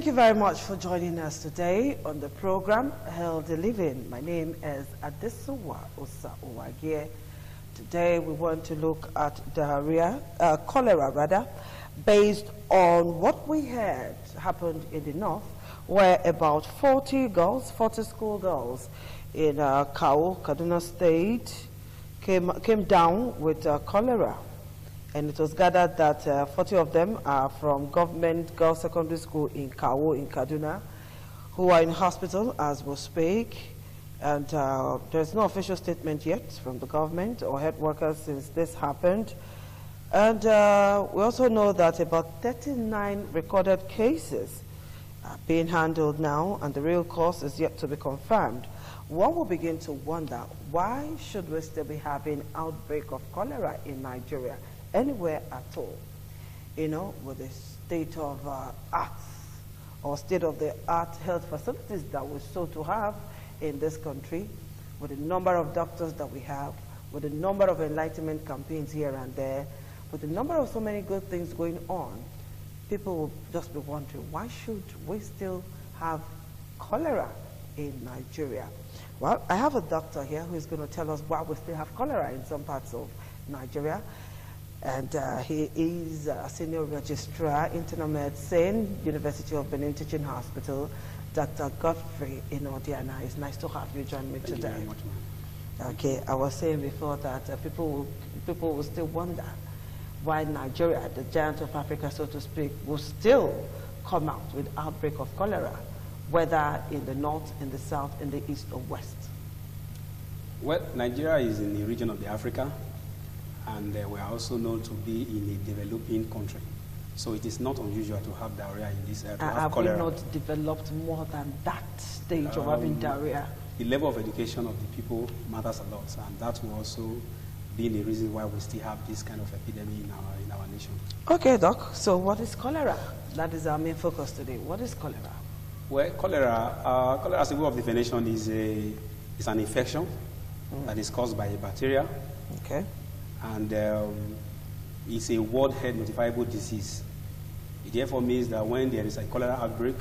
Thank you very much for joining us today on the program Healthy Living. My name is Adesuwa Osa-Owagie. Today we want to look at cholera rather, based on what we heard happened in the north, where about 40 school girls in Kaduna State came down with cholera. And it was gathered that 40 of them are from Government Girls Secondary School in Kawo in Kaduna, who are in hospital as we speak. And there's no official statement yet from the government or health workers since this happened. And we also know that about 39 recorded cases are being handled now, and the real cause is yet to be confirmed. One will begin to wonder, why should we still be having outbreak of cholera in Nigeria? Anywhere at all, you know, with the state of art or state-of-the-art health facilities that we're so to have in this country, with the number of doctors that we have, with the number of enlightenment campaigns here and there, with the number of so many good things going on, people will just be wondering, why should we still have cholera in Nigeria? Well, I have a doctor here who is going to tell us why we still have cholera in some parts of Nigeria. And he is a senior registrar, internal medicine, University of Benin Teaching Hospital, Dr. Godfrey Inodiana. It's nice to have you join me today. Thank you very much, ma'am. Okay, I was saying before that people will still wonder why Nigeria, the giant of Africa, so to speak, will still come out with outbreak of cholera, whether in the north, in the south, in the east or west. Well, Nigeria is in the region of the Africa, and we are also known to be in a developing country. So it is not unusual to have diarrhea in this area. Have we not developed more than that stage of having diarrhea? The level of education of the people matters a lot, and that will also be the reason why we still have this kind of epidemic in our nation. Okay, Doc. So what is cholera? That is our main focus today. What is cholera? Well, cholera as a way of definition is an infection that is caused by a bacteria. Okay. And it's a World Health Notifiable Disease. It therefore means that when there is a cholera outbreak,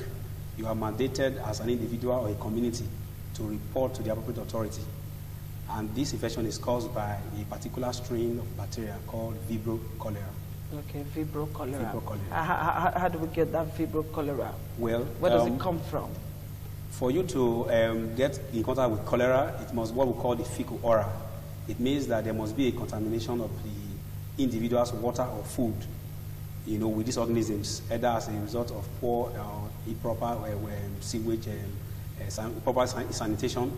you are mandated as an individual or a community to report to the appropriate authority. And this infection is caused by a particular strain of bacteria called Vibrio cholera. Okay, Vibrio cholera. Vibrio cholera. How do we get that Vibrio cholera? Well, where does it come from? For you to get in contact with cholera, it must what we call the fecal aura. It means that there must be a contamination of the individual's water or food, you know, with these organisms, either as a result of poor improper sewage and proper sanitation.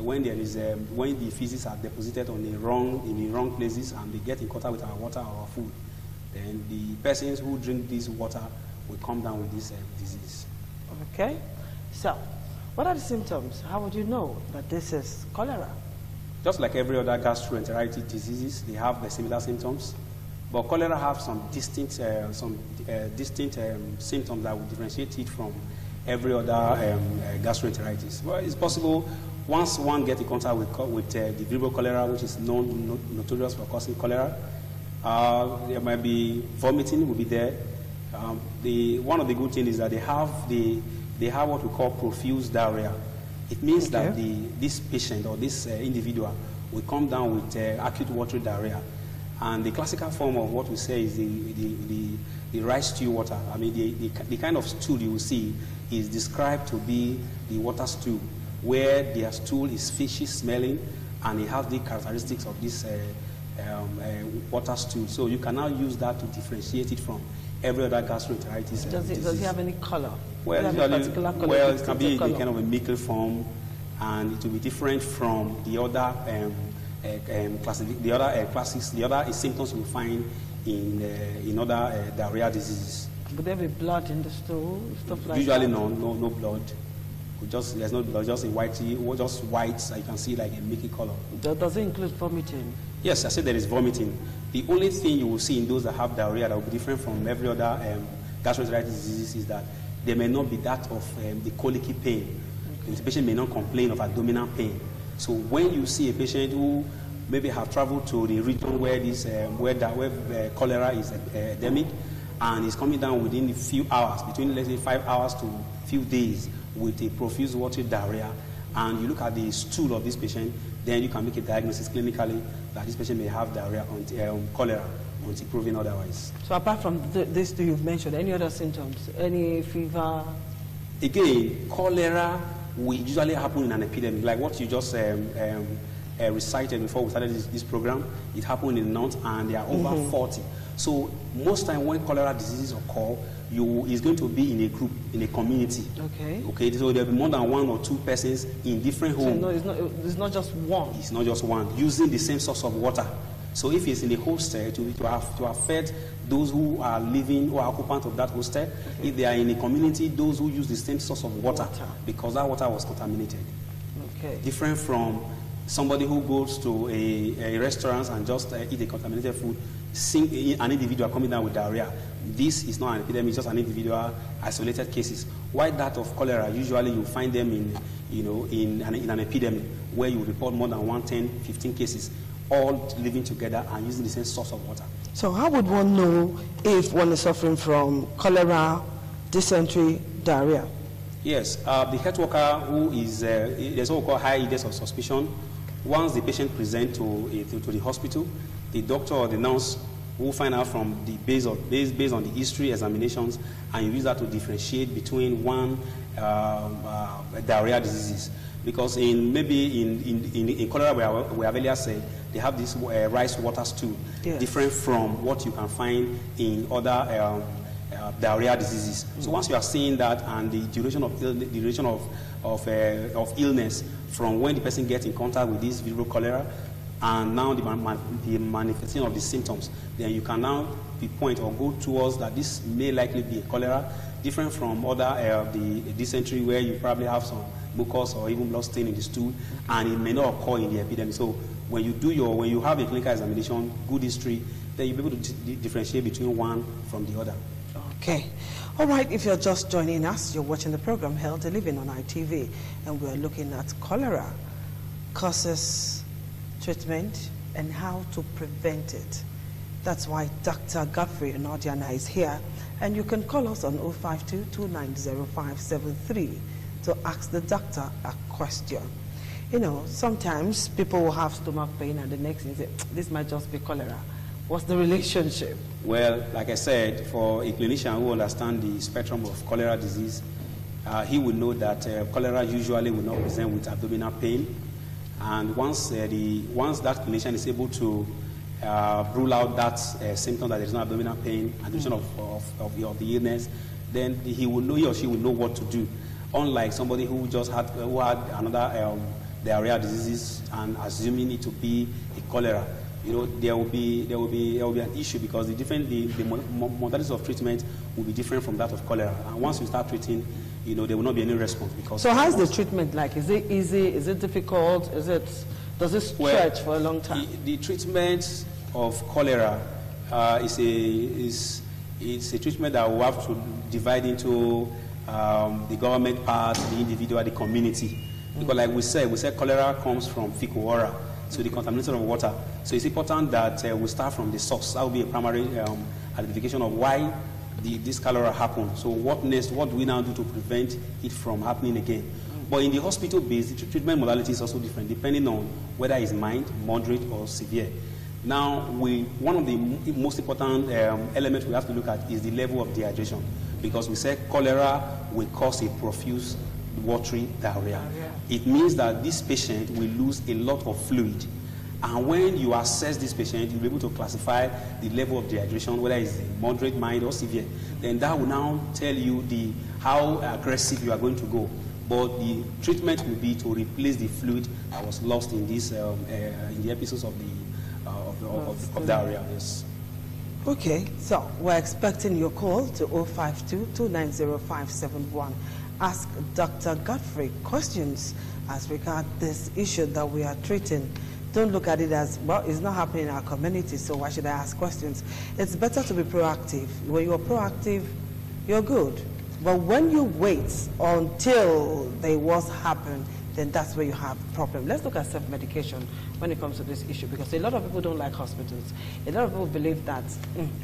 When the feces are deposited in the wrong places and they get in contact with our water or our food, then the persons who drink this water will come down with this disease. Okay, so what are the symptoms? How would you know that this is cholera? Just like every other gastroenteritis diseases, they have the similar symptoms, but cholera have some distinct symptoms that will differentiate it from every other gastroenteritis. Well, it's possible once one gets in contact with the Vibrio cholera, which is notorious for causing cholera. There might be vomiting will be there. One of the good things is that they have what we call profuse diarrhea. It means that this patient or this individual will come down with acute watery diarrhea. And the classical form of what we say is the rice stew water. I mean, the kind of stool you will see is described to be the water stool, where their stool is fishy smelling and it has the characteristics of this water stool. So you can now use that to differentiate it from every other gastroenteritis. Does it have any color? Well, it can be in kind of a milky form, and it will be different from the other the other symptoms we find in other diarrhea diseases. Would there be blood in the stool, stuff like Usually that? no blood. There's no blood, just a white, just white. So you can see like a milky color. Does it include vomiting? Yes, I said there is vomiting. The only thing you will see in those that have diarrhea that will be different from every other gastroenteritis disease is that there may not be that of the colicky pain. Okay. The patient may not complain of abdominal pain. So when you see a patient who maybe have traveled to the region where cholera is endemic, and it's coming down within a few hours, between let's say 5 hours to few days, with a profuse watery diarrhea, and you look at the stool of this patient, then you can make a diagnosis clinically that this patient may have diarrhea on cholera until proven otherwise. So apart from these two you've mentioned, any other symptoms? Any fever? Again, cholera will usually happen in an epidemic, like what you just recited before we started this program. It happened in the north, and there are over 40. So most time when cholera diseases occur, it's going to be in a group, in a community. Okay. Okay. So there will be more than 1 or 2 persons in different homes. So no, it's not just one. It's not just one, using the same source of water. So if it's in a hostel, to affect those who are living or occupants of that hostel. Okay. If they are in a community, those who use the same source of water. Because that water was contaminated. Okay. Different from somebody who goes to a restaurant and just eat a contaminated food, an individual coming down with diarrhea. This is not an epidemic, it's just an individual isolated cases. Why that of cholera, usually you find them in an epidemic where you report more than 1, 10, 15 cases, all living together and using the same source of water. So how would one know if one is suffering from cholera, dysentery, diarrhea? Yes, the health worker who is, there's what we call high index of suspicion. Once the patient presents to the hospital, the doctor or the nurse will find out from the based on the history examinations, and you use that to differentiate between one diarrhea diseases. Because in cholera, we have earlier said they have this rice water stool, yes, different from what you can find in other diarrhea diseases. So once you are seeing that, and the duration of illness from when the person gets in contact with this viral cholera, and now the manifestation of the symptoms, then you can now pinpoint or go towards that this may likely be a cholera, different from other the dysentery, where you probably have some mucus or even blood stain in the stool, and it may not occur in the epidemic. So when you have a clinical examination, good history, then you'll be able to differentiate between one from the other. Okay. All right, if you're just joining us, you're watching the program Healthy Living on ITV, and we're looking at cholera, causes, treatment, and how to prevent it. That's why Dr. Godfrey Onodiana is here, and you can call us on 052-290573 to ask the doctor a question. You know, sometimes people will have stomach pain, and the next thing say, this might just be cholera. What's the relationship? Well, like I said, for a clinician who understands the spectrum of cholera disease, he will know that cholera usually will not present with abdominal pain. And once that clinician is able to rule out that symptom, that there is no abdominal pain and duration of the illness, then he or she will know what to do. Unlike somebody who had another diarrhea disease and assuming it to be a cholera, there will be an issue, because the modalities of treatment will be different from that of cholera. And once you start treating, there will not be any response. Because so how's the treatment like? Is it easy? Is it difficult? Does it stretch for a long time? The treatment of cholera is a treatment that we have to divide into the government part, the individual, the community. Because like we said cholera comes from fecal oral, so the contamination of water. So it's important that we start from the source. That will be a primary identification of why this cholera happened. So what next? What do we now do to prevent it from happening again? But in the hospital base, the treatment modality is also different, depending on whether it's mild, moderate, or severe. Now, one of the most important elements we have to look at is the level of dehydration, because we said cholera will cause a profuse watery diarrhea. It means that this patient will lose a lot of fluid. And when you assess this patient, you'll be able to classify the level of dehydration, whether it's moderate, mild, or severe. Then that will now tell you how aggressive you are going to go. But the treatment will be to replace the fluid that was lost in this in the episodes of diarrhea. Yes. Okay, so we're expecting your call to 052-290571. Ask Dr. Godfrey questions as regard this issue that we are treating. Don't look at it as, well, it's not happening in our community, so why should I ask questions? It's better to be proactive. When you're proactive, you're good. But when you wait until the worst happens, then that's where you have a problem. Let's look at self-medication when it comes to this issue, because a lot of people don't like hospitals. A lot of people believe that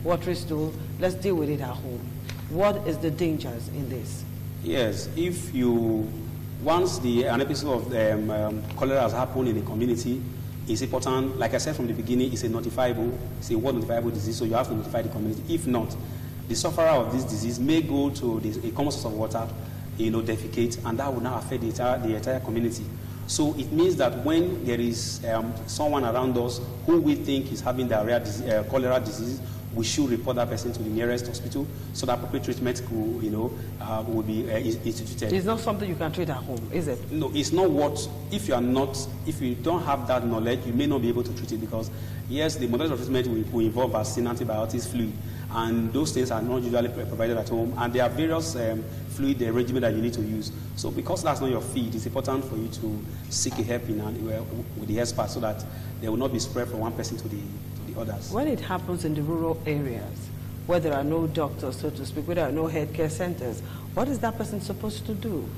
what risks do, let's deal with it at home. What is the dangers in this? Yes, if you, once an episode of cholera has happened in a community, it's important, like I said from the beginning, it's a word notifiable disease, so you have to notify the community. If not, the sufferer of this disease may go to a common source of water, defecate, and that will now affect the entire community. So it means that when there is someone around us who we think is having cholera disease, we should report that person to the nearest hospital so that appropriate treatment will be instituted. It's not something you can treat at home, is it? No, it's not what, if you don't have that knowledge, you may not be able to treat it, because yes, the modality of treatment will involve vaccine, antibiotics, fluid, and those things are not usually provided at home, and there are various fluid regimen that you need to use. So because that's not your field, it's important for you to seek a help with the expert so that there will not be spread from one person to the others. When it happens in the rural areas, where there are no doctors, so to speak, where there are no healthcare centers, what is that person supposed to do?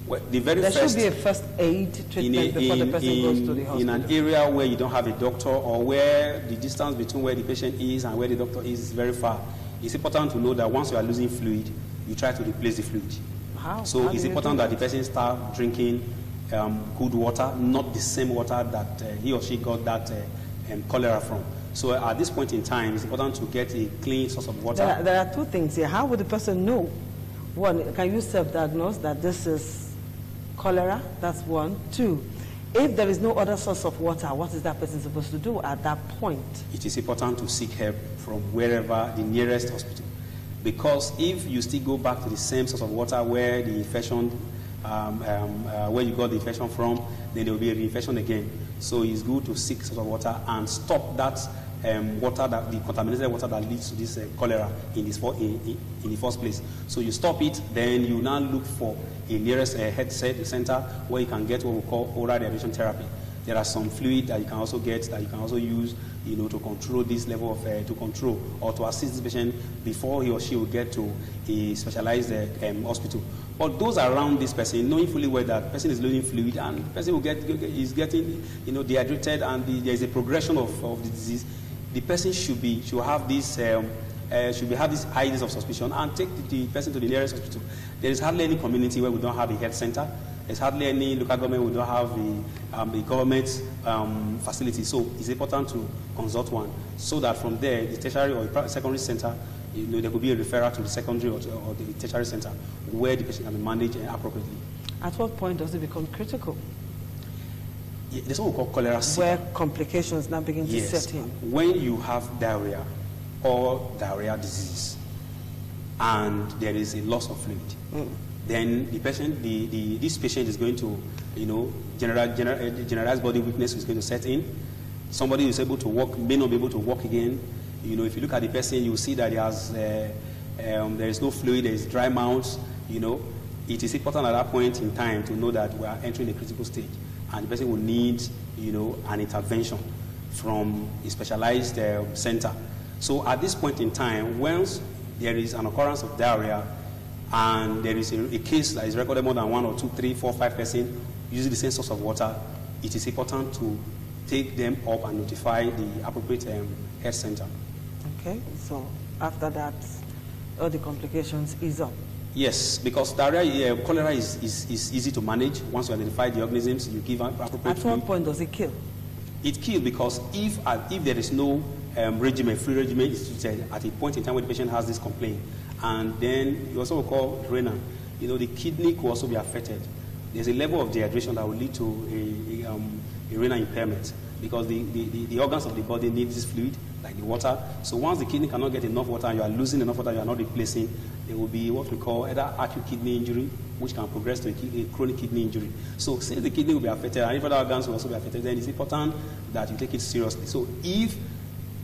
Well, there should be a first aid treatment before the person goes to the hospital. In an area where you don't have a doctor, or where the distance between where the patient is and where the doctor is very far, it's important to know that once you are losing fluid, you try to replace the fluid. How? So it's important that the person start drinking good water, not the same water that he or she got that cholera from. So at this point in time, it's important to get a clean source of water. There are two things here. How would the person know? One, can you self-diagnose that this is cholera? That's one. Two, if there is no other source of water, what is that person supposed to do at that point? It is important to seek help from wherever the nearest hospital. Because if you still go back to the same source of water where the infection, where you got the infection from, then there will be a reinfection again. So it's good to seek source of water and stop that the contaminated water that leads to this cholera in the first place. So you stop it, then you now look for a nearest health center where you can get what we call oral rehabilitation therapy. There are some fluid that you can also get, that you can also use, to control this level of, to control or to assist this patient before he or she will get to a specialized hospital. But those around this person, knowing fully well that the person is losing fluid and the person is getting, dehydrated, and there is a progression of the disease, the person should have this ideas of suspicion and take the person to the nearest hospital. There is hardly any community where we don't have a health center. There's hardly any local government we don't have a government facility. So it's important to consult one, so that from there, the tertiary or secondary center, there could be a referral to the secondary or the tertiary center where the patient can be managed appropriately. At what point does it become critical? There's what we call cholera where complications now begin to set in. When you have diarrhea or diarrhea disease and there is a loss of fluid, then the patient, this patient is going to, generalized body weakness is going to set in. Somebody who is able to walk may not be able to walk again. If you look at the person, you see that there is no fluid, there is dry mouth. It is important at that point in time to know that we are entering a critical stage, and the person will need, an intervention from a specialized center. So at this point in time, once there is an occurrence of diarrhea and there is a case that is recorded more than 1 or 2, 3, 4, 5 persons using the same source of water, it is important to take them up and notify the appropriate health center. Okay, so after that, all the complications ease up. Yes, because diarrhea, cholera is easy to manage. Once you identify the organisms, you give appropriate. At what point does it kill? It kills because if there is no free regimen instituted at a point in time when the patient has this complaint, and then you also call renal, the kidney could also be affected. There's a level of dehydration that will lead to a renal impairment, because the organs of the body need this fluid, like the water. So once the kidney cannot get enough water and you are losing enough water, you are not replacing, there will be what we call either acute kidney injury, which can progress to a chronic kidney injury. So since the kidney will be affected and if other organs will also be affected, then it's important that you take it seriously. So if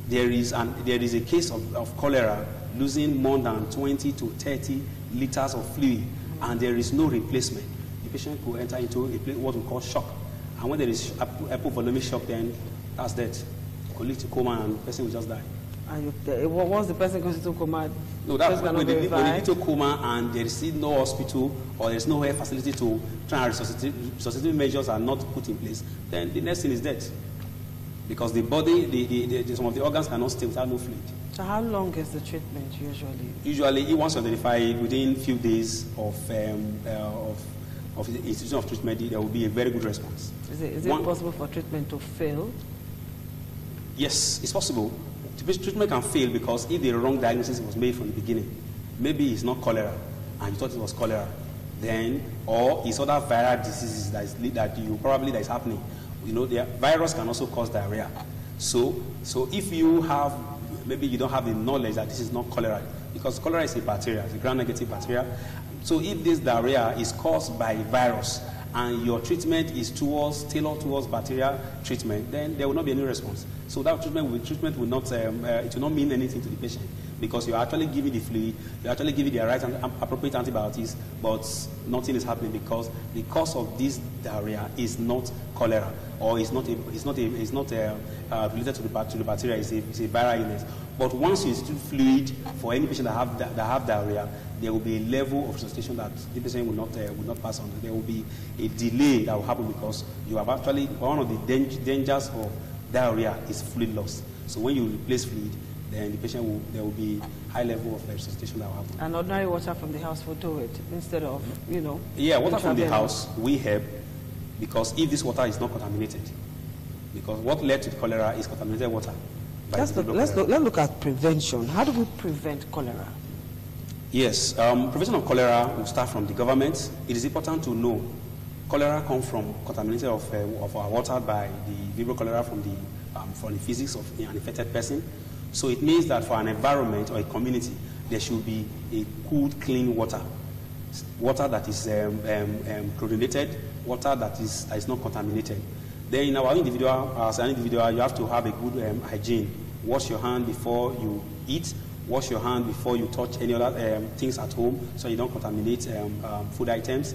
there is a case of cholera losing more than 20 to 30 liters of fluid and there is no replacement, the patient could enter into what we call shock. And when there is hypovolemic shock, then that's death. It could lead to coma and the person will just die. And once the person goes into coma, no, that's when they get into coma and there is no hospital or there is no health facility to try and resuscitative measures are not put in place, then the next thing is death. Because the body, some of the organs cannot stay without no fluid. So how long is the treatment usually? Usually, once identified within a few days of the institution of treatment, there will be a very good response. Is it possible for treatment to fail? Yes, it's possible. Treatment can fail because if the wrong diagnosis was made from the beginning, maybe it's not cholera and you thought it was cholera, then, or it's other viral diseases that is happening. You know, the virus can also cause diarrhea. So if you have, maybe you don't have the knowledge that this is not cholera, because cholera is a bacteria, it's a gram-negative bacteria. So if this diarrhea is caused by a virus and your treatment is tailored towards bacteria treatment, then there will not be any response. So that treatment will not, it will not mean anything to the patient, because you're actually giving the fluid, you're actually giving the right and appropriate antibiotics, but nothing is happening because the cause of this diarrhea is not cholera, or it's not related to the bacteria. It's a viral illness. But once you institute fluid for any patient that have diarrhea, there will be a level of resuscitation that the patient will not pass on. There will be a delay that will happen because you have actually, one of the dangers of diarrhea is fluid loss. So when you replace fluid, then the patient there will be high level of resuscitation that will happen. And ordinary water from the house will do it instead of, Yeah, water from the house we help, because if this water is not contaminated, because what led to cholera is contaminated water. Let's look at prevention. How do we prevent cholera? Yes, prevention of cholera will start from the government. It is important to know cholera comes from contamination of our water by the Vibrio cholera from the physics of an infected person. So it means that for an environment or a community, there should be a good, clean water that is chlorinated, water that is not contaminated. Then in our individual, as an individual, you have to have a good hygiene. Wash your hand before you eat. Wash your hand before you touch any other things at home, so you don't contaminate food items.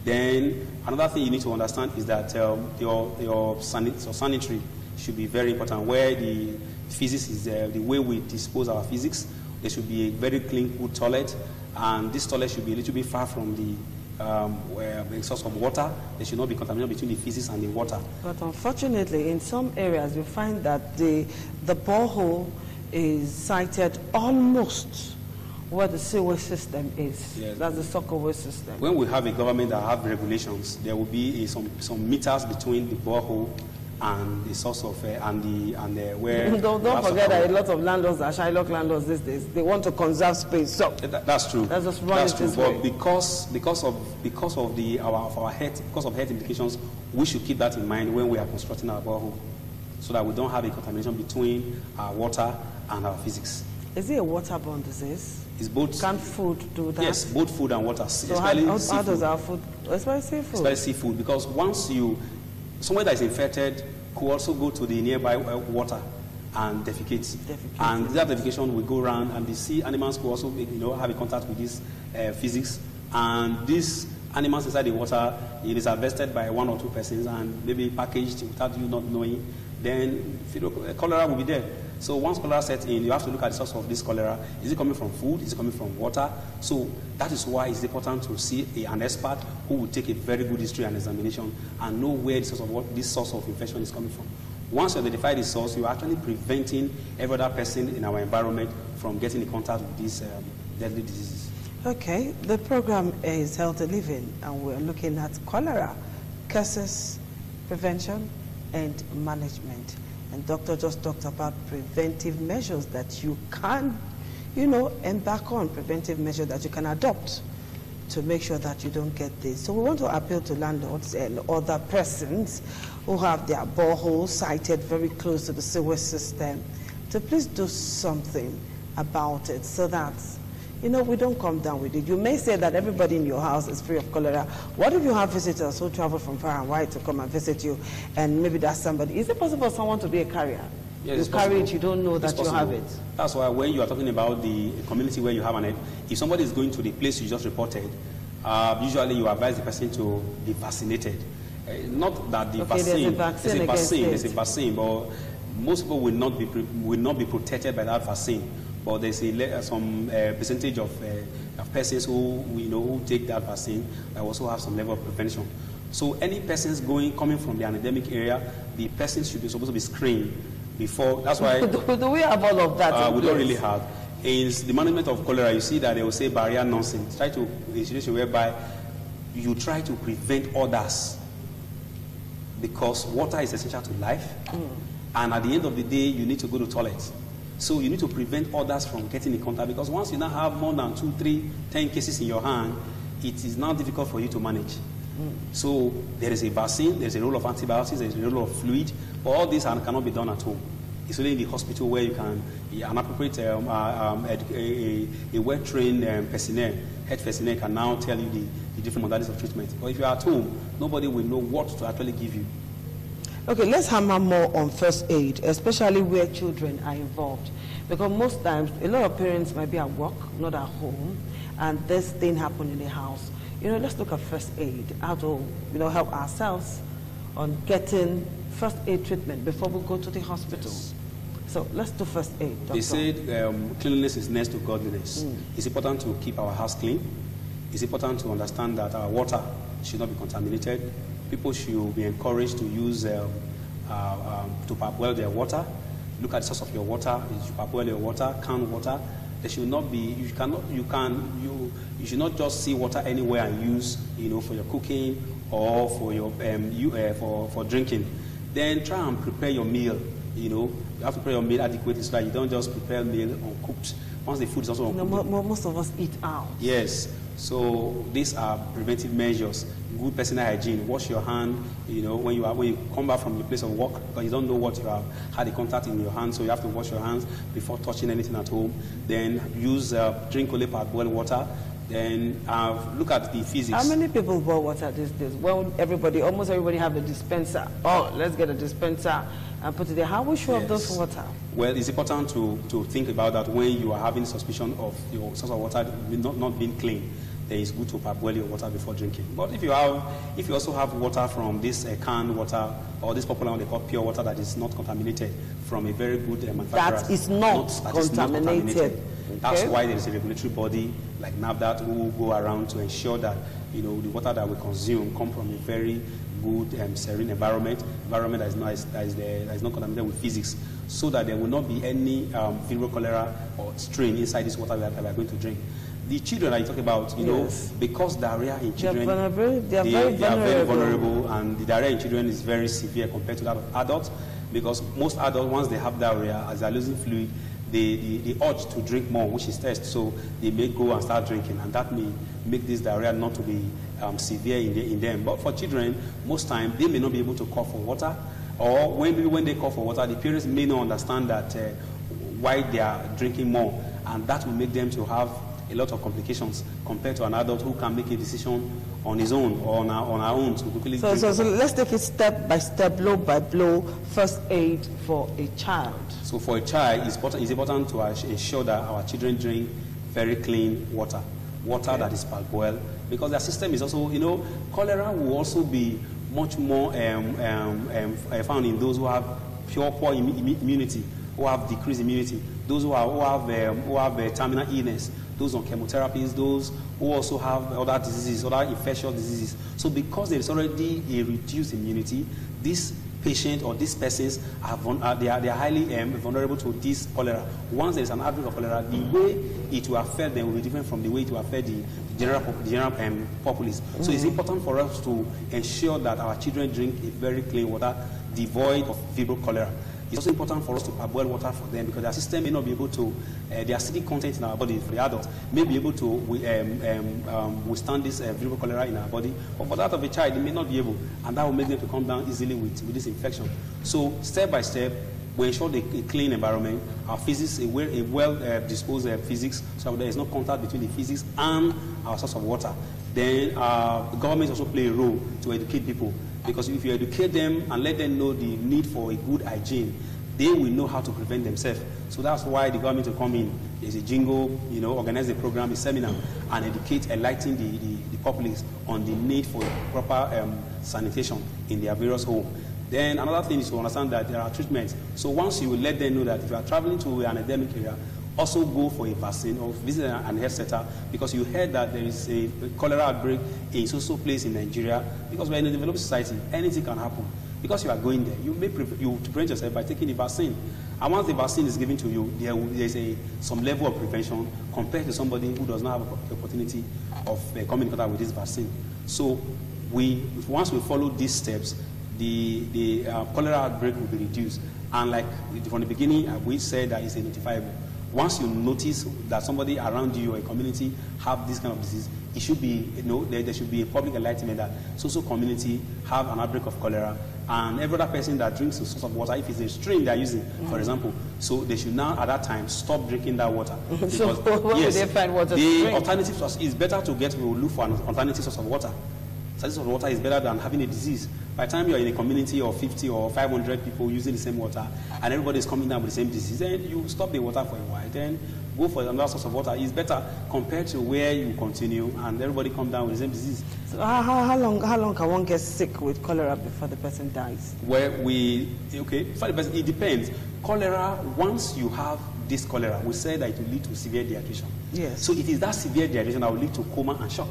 Then another thing you need to understand is that your sanitary should be very important. Where the physics is the way we dispose our physics, there should be a very clean, good toilet, and this toilet should be a little bit far from the source of water. There should not be contamination between the physics and the water. But unfortunately, in some areas, you find that the borehole is sited almost where the sewage system is. Yes. That's the soccer system. When we have a government that have regulations, there will be some meters between the borehole and the source of where. Don't forget that a lot of landlords are Shylock landlords these days. They want to conserve space. So that's true. That's just run it this way. But because of our health, because of health implications, we should keep that in mind when we are constructing our borehole, so that we don't have a contamination between our water and our physics. Is it a waterborne disease? It's both. Can food do that? Yes, both food and water. So how does our food, especially seafood? Especially seafood, because once somewhere that is infected could also go to the nearby water and defecate. And that defecation will go around, and the sea animals could also have a contact with this physics. And these animals inside the water, it is harvested by one or two persons and maybe packaged without you not knowing. Then cholera will be there. So once cholera sets in, you have to look at the source of this cholera. Is it coming from food? Is it coming from water? So that is why it's important to see an expert who will take a very good history and examination and know where this source of infection is coming from. Once you identify the source, you are actually preventing every other person in our environment from getting in contact with these deadly diseases. Okay, the program is Healthy Living, and we're looking at cholera, causes, prevention, and management. And doctor just talked about preventive measures that you can, embark on, preventive measures that you can adopt to make sure that you don't get this. So we want to appeal to landlords and other persons who have their boreholes sited very close to the sewage system to please do something about it, so that we don't come down with it. You may say that everybody in your house is free of cholera. What if you have visitors who travel from far and wide to come and visit you, and maybe that's somebody? Is it possible for someone to be a carrier? Yes, you carry it, you don't know that you have it. That's why when you are talking about the community where you have if somebody is going to the place you just reported, usually you advise the person to be vaccinated. Not that the vaccine, there's a vaccine, but Most people will not be protected by that vaccine, but there's some percentage of persons who take that vaccine that also have some level of prevention. So any persons coming from the endemic area, the persons should be supposed to be screened before. That's why. Do we have all of that? We don't really have. In the management of cholera, you see that they will say barrier nursing. Try to a situation whereby you try to prevent others, because water is essential to life, and at the end of the day, you need to go to toilet. So you need to prevent others from getting in contact, because once you now have more than 2, 3, 10 cases in your hand, it is now difficult for you to manage. So there is a vaccine, there is a role of antibiotics, there is a role of fluid, but all these cannot be done at home. It's only in the hospital where you can, an appropriate, a well-trained health personnel can now tell you the different modalities of treatment. But if you're at home, nobody will know what to actually give you. Okay, let's hammer more on first aid, especially where children are involved. Because most times, a lot of parents might be at work, not at home, and this thing happened in the house. Let's look at first aid, how to, help ourselves on getting first aid treatment before we go to the hospital. Yes. So let's do first aid, Doctor. They said cleanliness is next to godliness. It's important to keep our house clean. It's important to understand that our water should not be contaminated. People should be encouraged to use to parboil their water. Look at the source of your water. You should parboil your water, canned water. There should not be. You should not just see water anywhere and use, for your cooking or for your for drinking. Then try and prepare your meal. You have to prepare your meal adequately so that you don't just prepare meal uncooked. Once the food is also uncooked. Most of us eat out. Yes. So these are preventive measures. Good personal hygiene. Wash your hand, when you come back from your place of work, because you don't know what you have had a contact in your hand, so you have to wash your hands before touching anything at home. Then drink only parboiled water. Then look at the physics. How many people boil water these days? Well, almost everybody have a dispenser. Oh, let's get a dispenser and put it there. How we sure of those water? Well, it's important to think about that when you are having suspicion of your source of water not being clean. Then it's good to parboil your water before drinking. But if you also have water from this canned water or this popular one they call pure water that is not contaminated from a very good manufacturer, that is not contaminated. Okay. That's why there is a regulatory body like NAFDAC who will go around to ensure that the water that we consume come from a very good serene environment that is not contaminated with physics, so that there will not be any vibrio cholera or strain inside this water that we are going to drink. The children that you talk about, yes, because diarrhea in children, they are very vulnerable, and the diarrhea in children is very severe compared to that of adults, because most adults, once they have diarrhea, as they are losing fluid, the urge to drink more, which is thirst, so they may go and start drinking, and that may make this diarrhea not to be severe in them. But for children, most times, they may not be able to call for water, or when they call for water, the parents may not understand that why they are drinking more, and that will make them to have a lot of complications compared to an adult who can make a decision on his own or on our own. So let's take it step by step, blow by blow, first aid for a child. So for a child, it's important to ensure that our children drink very clean water okay, that is parboiled, because their system is also, cholera will also be much more found in those who have poor immunity, who have decreased immunity, those who have terminal illness, those on chemotherapies, those who also have other diseases, other infectious diseases. So because there is already a reduced immunity, this patient or these persons they are highly vulnerable to this cholera. Once there is an outbreak of cholera, the way it will affect them will be different from the way it will affect the general populace. So it's important for us to ensure that our children drink a very clean water, devoid of febrile cholera. It's also important for us to parboil water for them, because their system may not be able to, the acidic content in our body for the adults may be able to withstand this vibrio cholera in our body, but for that of a child, they may not be able, and that will make them to come down easily with this infection. So step by step, we ensure a clean environment, our physics, a well-disposed physics, so there is no contact between the physics and our source of water. Then the government also play a role to educate people, because if you educate them and let them know the need for a good hygiene, they will know how to prevent themselves. So that's why the government will come in. There's a jingle, organize a program, a seminar, and enlighten the populace on the need for proper sanitation in their various homes. Then another thing is to understand that there are treatments. So once you let them know that if you are traveling to an endemic area, also go for a vaccine or visit an health center, because you heard that there is a cholera outbreak in so place in Nigeria. Because we're in a developed society, anything can happen. Because you are going there, you may you to prevent yourself by taking the vaccine. And once the vaccine is given to you, there's some level of prevention compared to somebody who does not have the opportunity of coming in contact with this vaccine. So once we follow these steps, the cholera outbreak will be reduced. And like from the beginning, we said that it's identifiable. Once you notice that somebody around you or a community have this kind of disease, it should be, there should be a public enlightenment that so community have an outbreak of cholera, and every other person that drinks a source of water, if it's a stream they're using, for example, so they should now at that time stop drinking that water. Because, so where would they find water? The alternative source is better to look for an alternative source of water. Source of water is better than having a disease. By the time you're in a community of 50 or 500 people using the same water, and everybody is coming down with the same disease, then you stop the water for a while, then go for another source of water. It's better compared to where you continue and everybody come down with the same disease. So how long can one get sick with cholera before the person dies? Well, for the person, it depends. Cholera, once you have this cholera, we say that it will lead to severe dehydration. Yes. So it is that severe dehydration that will lead to coma and shock.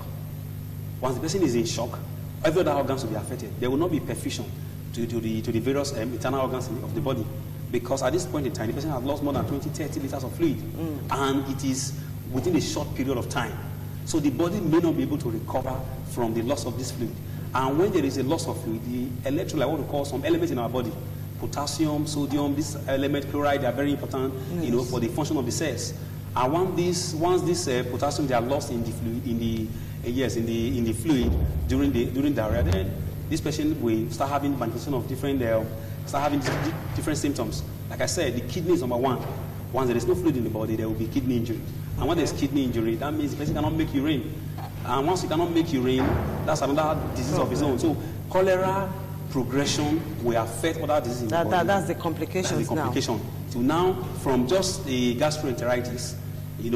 Once the person is in shock, every other organs will be affected. There will not be perfusion to the various internal organs of the body, because at this point in time, the person has lost more than 20-30 liters of fluid, and it is within a short period of time. So the body may not be able to recover from the loss of this fluid. And when there is a loss of fluid, the electrolyte, what we call some elements in our body, potassium, sodium, this element, chloride, they are very important, for the function of the cells. And once this potassium, they are lost in the fluid, in the fluid during diarrhea, then this patient will start having manifestation of different symptoms. Like I said, the kidney is number one. Once there is no fluid in the body, there will be kidney injury. And when there is kidney injury, that means the person cannot make urine. And once you cannot make urine, that's another disease of its own. So cholera progression will affect other diseases in the body. That's the complications now. So now, from just the gastroenteritis,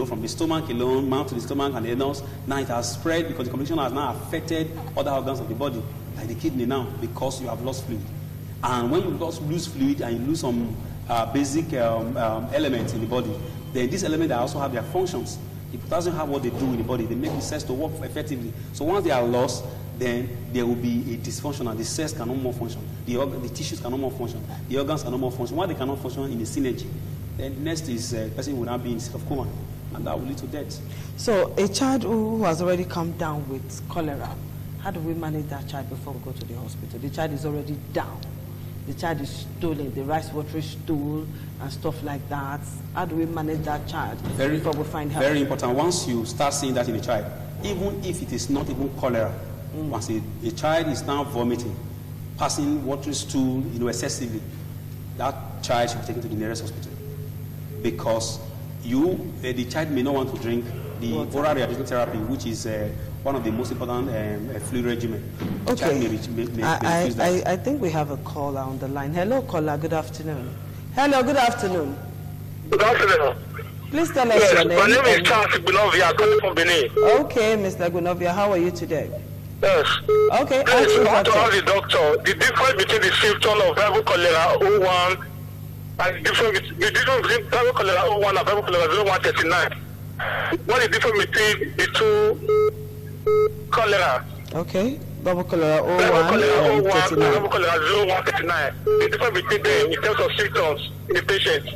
from the stomach alone, mouth to the stomach and the anus, now it has spread because the complication has now affected other organs of the body, like the kidney now, because you have lost fluid. And when you lose fluid and you lose some basic elements in the body, then these elements also have their functions. If it doesn't have what they do in the body, they make the cells to work effectively. So once they are lost, then there will be a dysfunction, and the cells cannot more function. The tissues cannot more function. The organs cannot more function. Why they cannot function in a synergy? Then next is the person will now be in a state of coma, and that will lead to death. So a child who has already come down with cholera, how do we manage that child before we go to the hospital? The child is already down. The child is stooling, the rice watery stool and stuff like that. How do we manage that child before we find help? Very important. Once you start seeing that in a child, even if it is not even cholera, once a child is now vomiting, passing watery stool, excessively, that child should be taken to the nearest hospital. Because the child may not want to drink the oral rehabilitation therapy, which is one of the most important fluid regimen. Okay. I think we have a caller on the line. Hello, caller. Good afternoon. Hello, good afternoon. Good afternoon. Please tell us your name. My name is Charles Gunovia, calling from Benin. Okay, Mr. Gunovia, how are you today? Yes. Okay. Please, I want to ask the doctor the difference between the symptom of verbal cholera 01 and the difference between verbal cholera 01 and verbal cholera 0139. What is the difference between the two cholera? Okay. Verbal cholera 01 and 39. Verbal cholera 0139. The difference between them in terms of symptoms in the patient.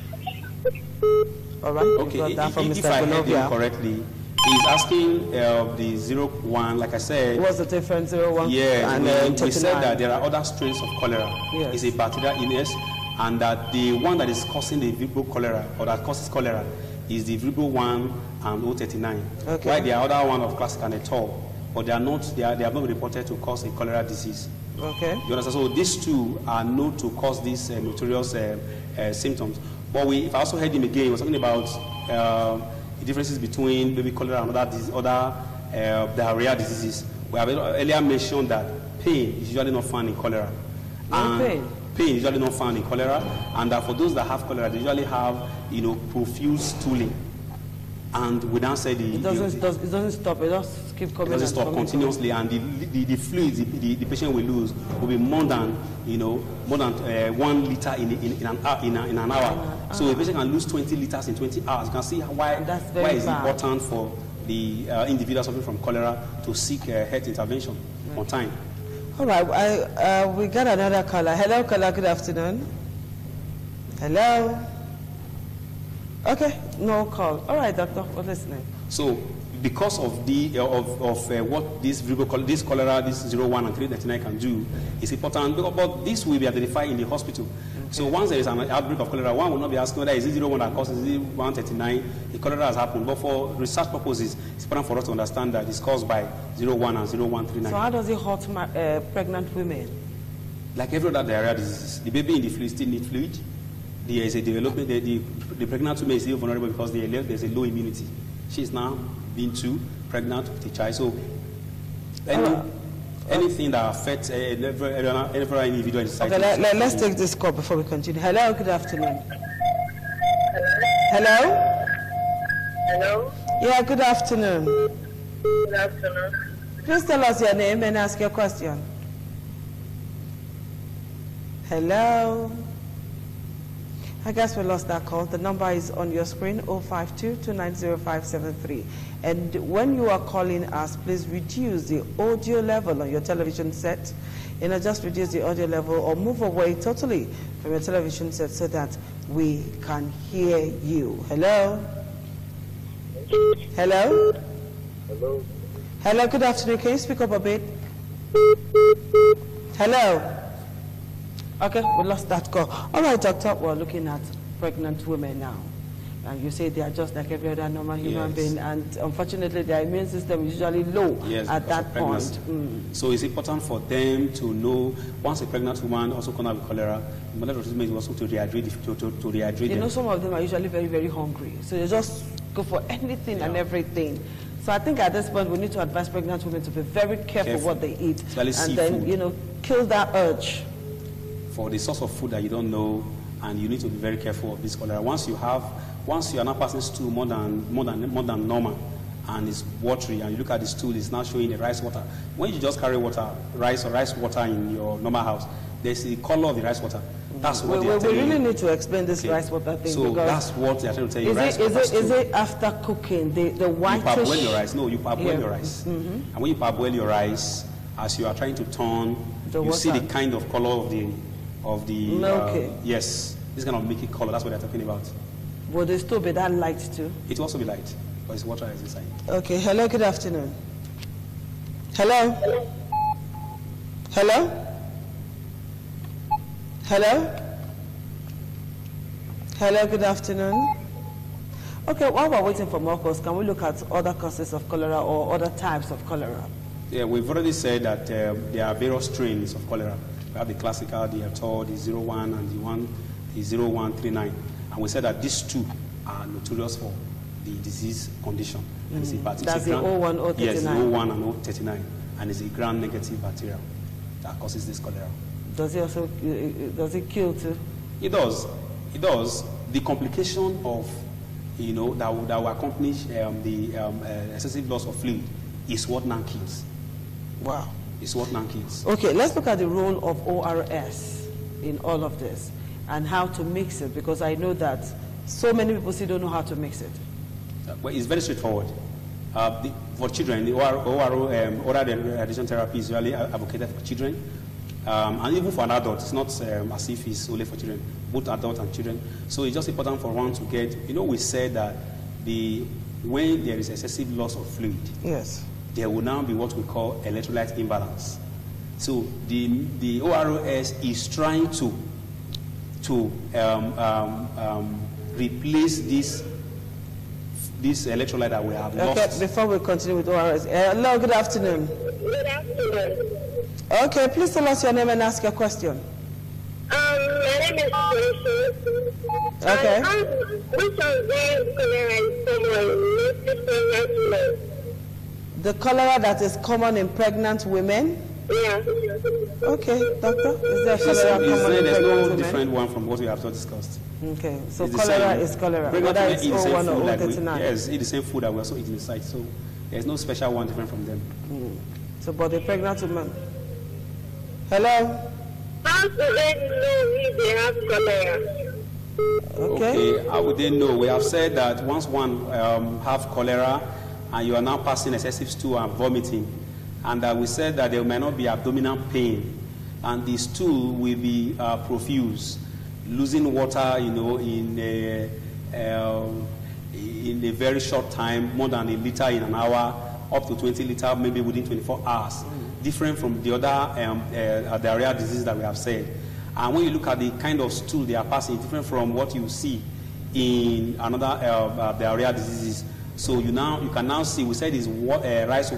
All right. Okay. If I heard him correctly, he's asking the 01, like I said. What's the difference, 01? Yeah, and we said that there are other strains of cholera. Yes. It's a bacterial illness, and that the one that is causing the Vibrio cholera, or that causes cholera, is the Vibrio 1 and 039. Okay. While the other one of classic and etol, but they have not been reported to cause a cholera disease. Okay. You understand? So these two are known to cause these notorious symptoms. But if I also heard him again, he was talking about the differences between baby cholera and other diarrhea diseases. We have earlier mentioned that pain is usually not found in cholera. Pain is usually not found in cholera, and that for those that have cholera, they usually have profuse stooling. And we now say it doesn't stop. It just keep coming. It doesn't stop continuously, and the fluids the patient will lose will be more than 1 liter in an hour. So a patient can lose 20 liters in 20 hours. You can see why it's important for the individual suffering from cholera to seek health intervention on time. All right, we got another caller. Hello, caller. Good afternoon. Hello. Okay, no call. All right, doctor, we're listening. So, because of what this cholera, this 01 and 339 can do, is important. But this will be identified in the hospital. Okay. So once there is an outbreak of cholera, one will not be asking whether is it 01 that causes it 139. The cholera has happened. But for research purposes, it's important for us to understand that it's caused by 01 and 0139. So how does it hurt pregnant women? Like every other diarrhea disease, the baby in the fluid still needs fluid. There is a development. The pregnant woman is still vulnerable because there's a low immunity. She is now being too pregnant with a child. So anything that affects every individual in society. Okay, let's take this call before we continue. Hello, good afternoon. Hello? Hello? Yeah, good afternoon. Good afternoon. Please tell us your name and ask your question. Hello? I guess we lost that call. The number is on your screen, 052-290-573. And when you are calling us, please reduce the audio level on your television set. Just reduce the audio level or move away totally from your television set so that we can hear you. Hello? Hello? Hello? Hello, good afternoon. Can you speak up a bit? Hello? Okay, we lost that call. All right, doctor, we're looking at pregnant women now. And you say they are just like every other normal human being, and unfortunately their immune system is usually low at that point. So it's important for them to know, once a pregnant woman also comes out with cholera, the mother of treatment is also to rehydrate them. You know, some of them are usually very, very hungry. So they just go for anything and everything. So I think at this point we need to advise pregnant women to be very careful what they eat. Especially and seafood. then, kill that urge. For the source of food that you don't know, and you need to be very careful of this cholera. Once you are not passing stool more than normal, and it's watery, and you look at the stool, it's now showing the rice water. When you just carry rice water in your normal house, there's the color of the rice water. That's what they are telling you. We really need to explain this rice water thing. So that's what they are trying to tell you. Is it after cooking the whitish? You parboil your rice. No, you parboil your rice. And when you parboil your rice, as you are trying to turn, you see the kind of color of the milky. Yes, this kind of milky color. That's what they're talking about. Will they still be that light too? It will also be light, but it's water is inside. Okay. Hello. Good afternoon. Hello. Hello. Hello. Hello. Good afternoon. Okay. While we're waiting for more calls, can we look at other causes of cholera or other types of cholera? Yeah, we've already said that there are various strains of cholera. We have the classical, the Ator, the 01, and the 0139. And we said that these two are notorious for the disease condition. And that's the 01 or 39? Yes, the 01 and 039. And it's a gram-negative bacteria that causes this cholera. Does it kill too? It does. It does. The complication of, that will accompany the excessive loss of fluid is what now kills. Wow. Is what now kills. Okay, let's look at the role of ORS in all of this and how to mix it, because I know that so many people still don't know how to mix it. Well, it's very straightforward. For children, the oral radiation therapy is usually advocated for children, and even for an adult. It's not as if it's only for children, both adults and children. So it's just important for one to get. We said that when there is excessive loss of fluid, yes, there will now be what we call electrolyte imbalance. So the ORS is trying to replace this electrolyte that we have lost. Okay, before we continue with ORS, hello, good afternoon. Good afternoon. Okay, please tell us your name and ask your question. My name is Tracy. Okay. Which of them cholera is common in pregnant women? The cholera that is common in pregnant women? Yeah. Okay, doctor. Is there cholera common in There's pregnant no women? different one from what we have just discussed. Okay, so It's the cholera same. is cholera, Pregnant whether women it's eat the same 01 food or like we, 039. yes, eat the same food that we also eat inside. So there's no special one different from them. So, but the pregnant woman. Hello? How do they know if they have cholera? Okay. How would they know? We have said that once one have cholera and you are now passing excessive stool and vomiting, and we said that there might not be abdominal pain, and the stool will be profuse, losing water, in a very short time, more than a liter in an hour, up to 20 liters, maybe within 24 hours. Different from the other diarrhea diseases that we have said. And when you look at the kind of stool they are passing, different from what you see in another diarrhea diseases. So you can now see, we said is rice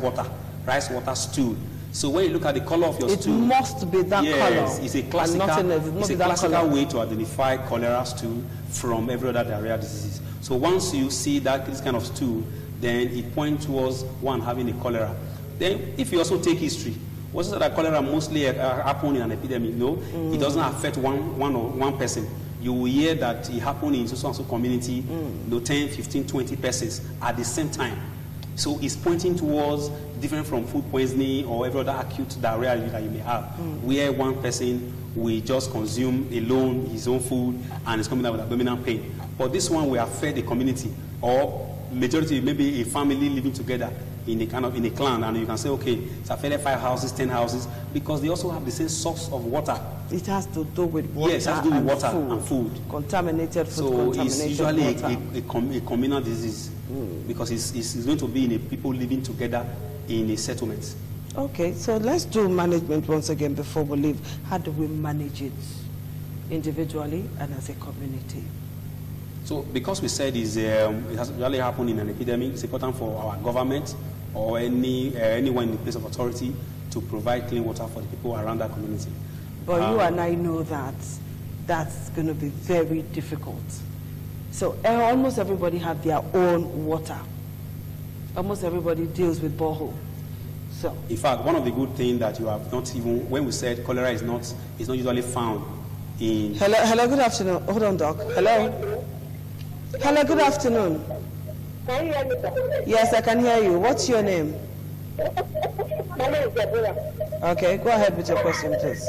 water stool. So when you look at the color of your stool, it must be that color. Yes, it's a classical way to identify cholera stool from every other diarrhea disease. So once you see this kind of stool, then it points towards one having a cholera. Then if you also take history, what's that cholera mostly happen in an epidemic? No, it doesn't affect one person. You will hear that it happened in so and so community, 10, 15, 20 persons at the same time. So it's pointing towards different from food poisoning or every other acute diarrhea that you may have, where one person will just consume alone his own food and is coming out with abdominal pain. But this one will affect the community or majority, maybe a family living together in a clan, and you can say, okay, it's affected 5 houses, 10 houses, because they also have the same source of water. It has to do with water, yes, it has to do with water and food. Contaminated food, so contaminated it's usually water. a communal disease because it's going to be in a people living together in a settlement. Okay, so let's do management once again before we leave. How do we manage it individually and as a community? So because we said it has usually happened in an epidemic, it's important for our government or anyone in the place of authority to provide clean water for the people around that community. But you and I know that that's going to be very difficult. So almost everybody have their own water. Almost everybody deals with borehole. So in fact, one of the good things that you have not even, when we said cholera is not usually found in... Hello, good afternoon. Hold on, Doc. Hello, good afternoon. Can you hear me, sir? Yes, I can hear you. What's your name? My name is Deborah. Okay, go ahead with your question, please.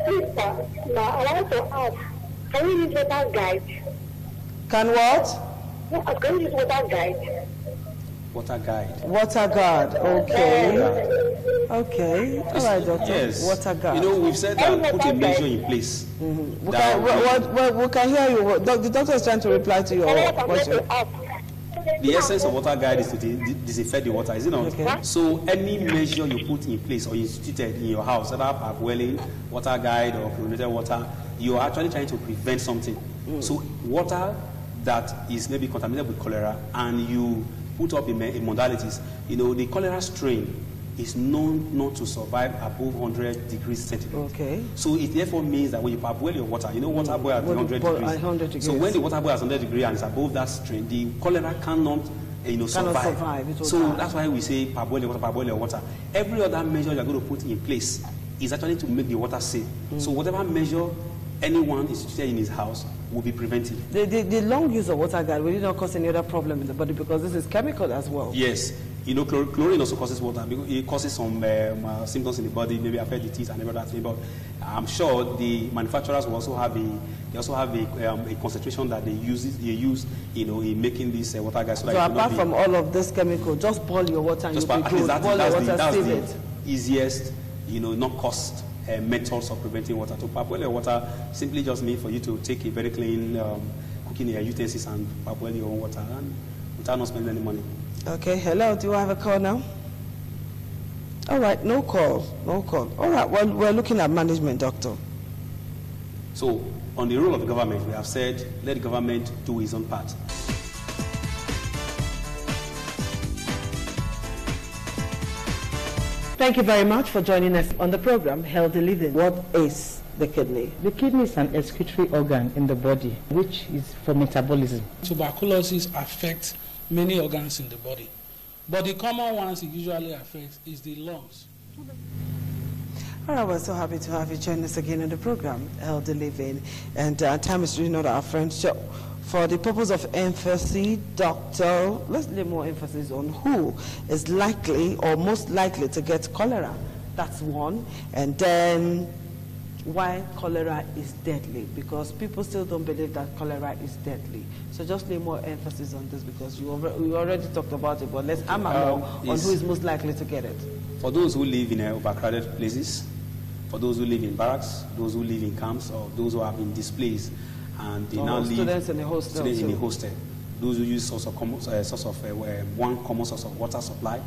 Please, sir. Now, I want to ask, can you use water guide? Can what? Can you use water guide? Water guide. Water guard. Okay. Okay. All right, doctor. Yes. Water guard. We've said that put a measure in place. We can hear you. The doctor is trying to reply to your question. The essence of water guide is to disinfect the water, is it not? Okay. So any measure you put in place or instituted in your house, whether parboiling, water guide or chlorinated water, you are actually trying to prevent something. So water that is maybe contaminated with cholera and you put up in modalities, the cholera strain is known not to survive above 100 degrees centigrade. Okay. So it therefore means that when you parboil your water, water boil at 100 degrees. So when the water boils at 100 degrees and it's above that strain, the cholera cannot survive. So that's why we say parboil your water. Every other measure you're going to put in place is actually to make the water safe. So whatever measure anyone instituted in his house will be preventive. The long use of water guard will not cause any other problem in the body because this is chemical as well. Yes. Chlorine also causes water because it causes some symptoms in the body, maybe affect the teeth and every other thing. But I'm sure the manufacturers will also have a concentration that they use in making this water gas. So apart from all of this chemical, just boil your water and you'll be good. Boil your water, save it. Easiest, not cost methods of preventing water. To parboil your water simply just means for you to take a very clean cooking utensils and parboil your own water and without not spending any money. Okay, hello, do you have a call now? All right, no call. All right, well, we're looking at management, doctor. So, on the role of the government, we have said, let the government do its own part. Thank you very much for joining us on the program, Healthy Living. What is the kidney? The kidney is an excretory organ in the body, which is for metabolism. Tuberculosis affects many organs in the body, but the common ones it usually affects is the lungs. All right, we're so happy to have you join us again on the program, Healthy Living. And time is really not our friend. So, for the purpose of emphasis, doctor, let's lay more emphasis on who is likely or most likely to get cholera. That's one. And then why cholera is deadly, because people still don't believe that cholera is deadly. So just lay more emphasis on this, because we already talked about it, but let's hammer more on who is most likely to get it. For those who live in overcrowded places, for those who live in barracks, those who live in camps, or those who have been displaced and they now live students in the hostel. Students in the hostel. Those who use one common source of water supply.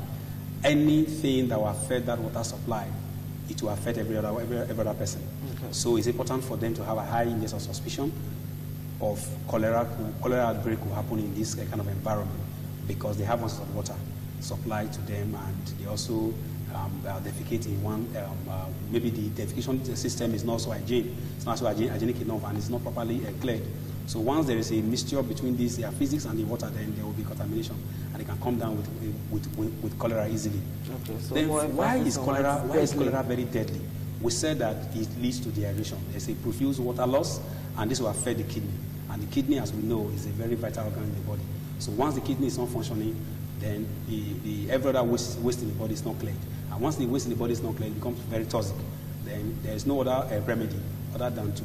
Anything that will affect that water supply, it will affect every other person. Okay. So it's important for them to have a high index of suspicion of cholera. Cholera outbreak will happen in this kind of environment because they have one source of water supplied to them, and they also defecate in one. Maybe the defecation system is not so hygienic. It's not so hygienic enough, and it's not properly cleared. So once there is a mixture between these physics and the water, then there will be contamination, and it can come down with cholera easily. Okay, so then why is cholera very deadly? We said that it leads to dehydration. There's a profuse water loss, and this will affect the kidney. And the kidney, as we know, is a very vital organ in the body. So once the kidney is not functioning, then every other waste in the body is not cleared. And once the waste in the body is not cleared, it becomes very toxic. Then there is no other remedy other than to,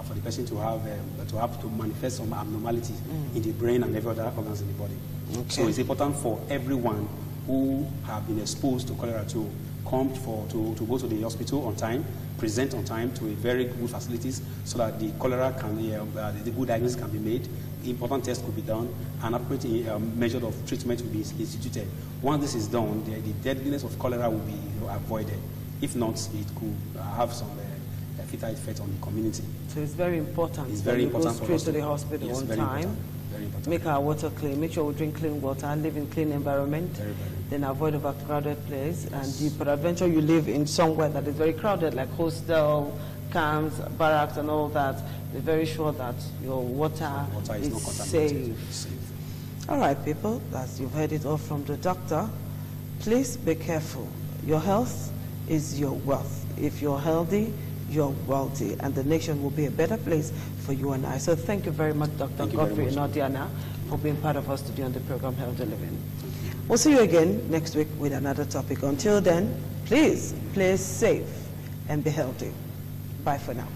for the person to manifest some abnormality in the brain and every other organs in the body. Okay. So it's important for everyone who have been exposed to cholera to come to go to the hospital on time, present on time to a very good facilities, so that the cholera can the good diagnosis can be made, important tests could be done, and appropriate measure of treatment will be instituted. Once this is done, the deadliness of cholera will be avoided. If not, it could have some fatal effect on the community. So it's very important. It's very important go straight to the hospital on time. Very important. Make our water clean. Make sure we drink clean water. Live in clean environment. Very, very. Then avoid overcrowded place. Yes. And peradventure you live in somewhere that is very crowded, like hostel, camps, barracks, and all that. Be very sure that your water is not safe. All right, people. As you've heard it all from the doctor, please be careful. Your health is your wealth. If you're healthy, you're wealthy, and the nation will be a better place for you and I. So thank you very much, Dr. Godfrey Nodiana, for being part of us today on the program Healthy Living. We'll see you again next week with another topic. Until then, please play safe and be healthy. Bye for now.